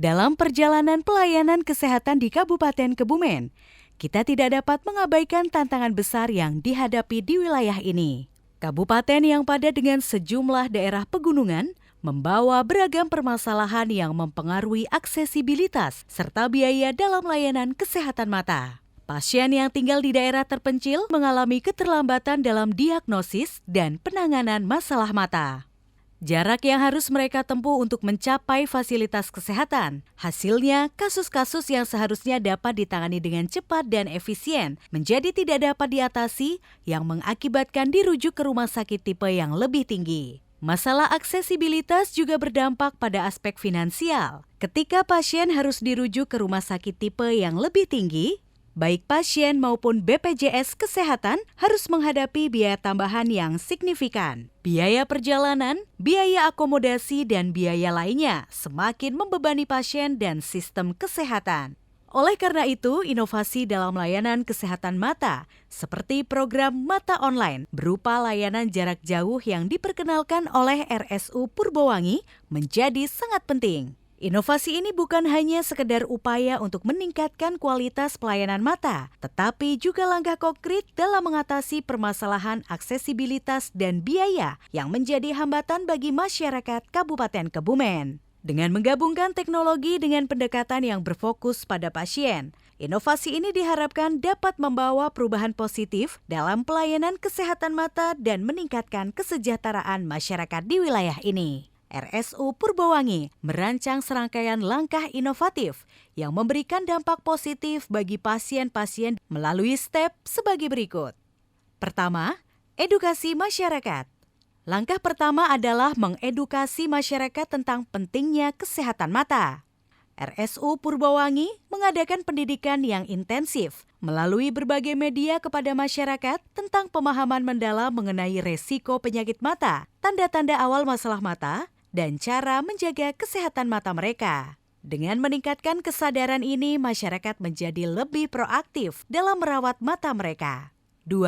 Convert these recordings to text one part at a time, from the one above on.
Dalam perjalanan pelayanan kesehatan di Kabupaten Kebumen, kita tidak dapat mengabaikan tantangan besar yang dihadapi di wilayah ini. Kabupaten yang padat dengan sejumlah daerah pegunungan membawa beragam permasalahan yang mempengaruhi aksesibilitas serta biaya dalam layanan kesehatan mata. Pasien yang tinggal di daerah terpencil mengalami keterlambatan dalam diagnosis dan penanganan masalah mata. Jarak yang harus mereka tempuh untuk mencapai fasilitas kesehatan. Hasilnya, kasus-kasus yang seharusnya dapat ditangani dengan cepat dan efisien menjadi tidak dapat diatasi yang mengakibatkan dirujuk ke rumah sakit tipe yang lebih tinggi. Masalah aksesibilitas juga berdampak pada aspek finansial. Ketika pasien harus dirujuk ke rumah sakit tipe yang lebih tinggi, baik pasien maupun BPJS Kesehatan harus menghadapi biaya tambahan yang signifikan. Biaya perjalanan, biaya akomodasi, dan biaya lainnya semakin membebani pasien dan sistem kesehatan. Oleh karena itu, inovasi dalam layanan kesehatan mata seperti program Mata Online berupa layanan jarak jauh yang diperkenalkan oleh RSU Purbowangi menjadi sangat penting. Inovasi ini bukan hanya sekedar upaya untuk meningkatkan kualitas pelayanan mata, tetapi juga langkah konkret dalam mengatasi permasalahan aksesibilitas dan biaya yang menjadi hambatan bagi masyarakat Kabupaten Kebumen. Dengan menggabungkan teknologi dengan pendekatan yang berfokus pada pasien, inovasi ini diharapkan dapat membawa perubahan positif dalam pelayanan kesehatan mata dan meningkatkan kesejahteraan masyarakat di wilayah ini. RSU Purbowangi merancang serangkaian langkah inovatif yang memberikan dampak positif bagi pasien-pasien melalui step sebagai berikut. Pertama, edukasi masyarakat. Langkah pertama adalah mengedukasi masyarakat tentang pentingnya kesehatan mata. RSU Purbowangi mengadakan pendidikan yang intensif melalui berbagai media kepada masyarakat tentang pemahaman mendalam mengenai resiko penyakit mata, tanda-tanda awal masalah mata, dan cara menjaga kesehatan mata mereka. Dengan meningkatkan kesadaran ini, masyarakat menjadi lebih proaktif dalam merawat mata mereka. 2.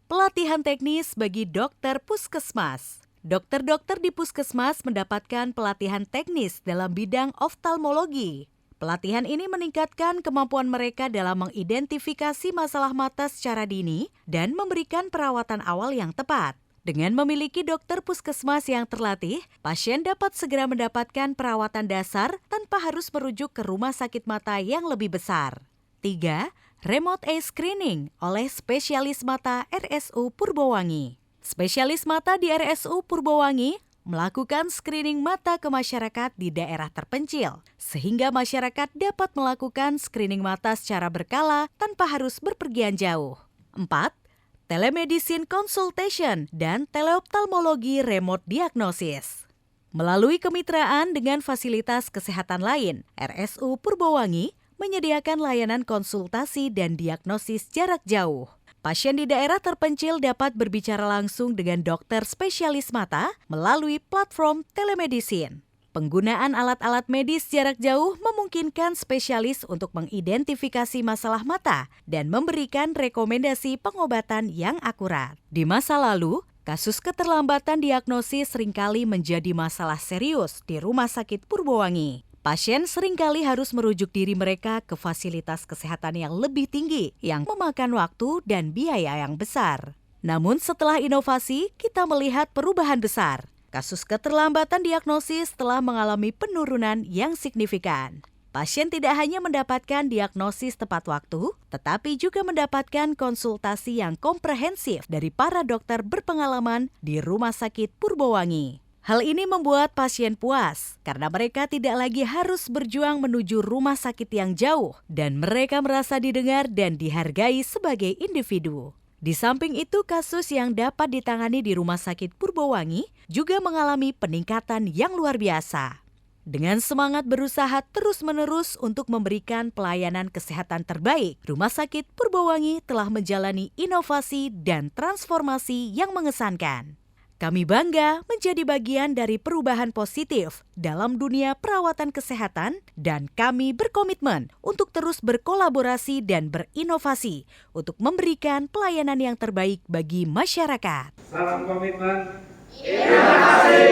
Pelatihan teknis bagi dokter puskesmas. Dokter-dokter di puskesmas mendapatkan pelatihan teknis dalam bidang oftalmologi. Pelatihan ini meningkatkan kemampuan mereka dalam mengidentifikasi masalah mata secara dini dan memberikan perawatan awal yang tepat. Dengan memiliki dokter puskesmas yang terlatih, pasien dapat segera mendapatkan perawatan dasar tanpa harus merujuk ke rumah sakit mata yang lebih besar. 3. Remote eye screening oleh spesialis mata RSU Purbowangi. Spesialis mata di RSU Purbowangi melakukan screening mata ke masyarakat di daerah terpencil, sehingga masyarakat dapat melakukan screening mata secara berkala tanpa harus berpergian jauh. 4. Telemedicine consultation dan teleoptalmologi remote diagnosis. Melalui kemitraan dengan fasilitas kesehatan lain, RSU Purbowangi menyediakan layanan konsultasi dan diagnosis jarak jauh. Pasien di daerah terpencil dapat berbicara langsung dengan dokter spesialis mata melalui platform telemedicine. Penggunaan alat-alat medis jarak jauh memungkinkan spesialis untuk mengidentifikasi masalah mata dan memberikan rekomendasi pengobatan yang akurat. Di masa lalu, kasus keterlambatan diagnosis seringkali menjadi masalah serius di Rumah Sakit Purbowangi. Pasien seringkali harus merujuk diri mereka ke fasilitas kesehatan yang lebih tinggi, yang memakan waktu dan biaya yang besar. Namun setelah inovasi, kita melihat perubahan besar. Kasus keterlambatan diagnosis telah mengalami penurunan yang signifikan. Pasien tidak hanya mendapatkan diagnosis tepat waktu, tetapi juga mendapatkan konsultasi yang komprehensif dari para dokter berpengalaman di Rumah Sakit Purbowangi. Hal ini membuat pasien puas karena mereka tidak lagi harus berjuang menuju rumah sakit yang jauh dan mereka merasa didengar dan dihargai sebagai individu. Di samping itu, kasus yang dapat ditangani di Rumah Sakit Purbowangi juga mengalami peningkatan yang luar biasa. Dengan semangat berusaha terus-menerus untuk memberikan pelayanan kesehatan terbaik, Rumah Sakit Purbowangi telah menjalani inovasi dan transformasi yang mengesankan. Kami bangga menjadi bagian dari perubahan positif dalam dunia perawatan kesehatan dan kami berkomitmen untuk terus berkolaborasi dan berinovasi untuk memberikan pelayanan yang terbaik bagi masyarakat. Salam komitmen, inovasi.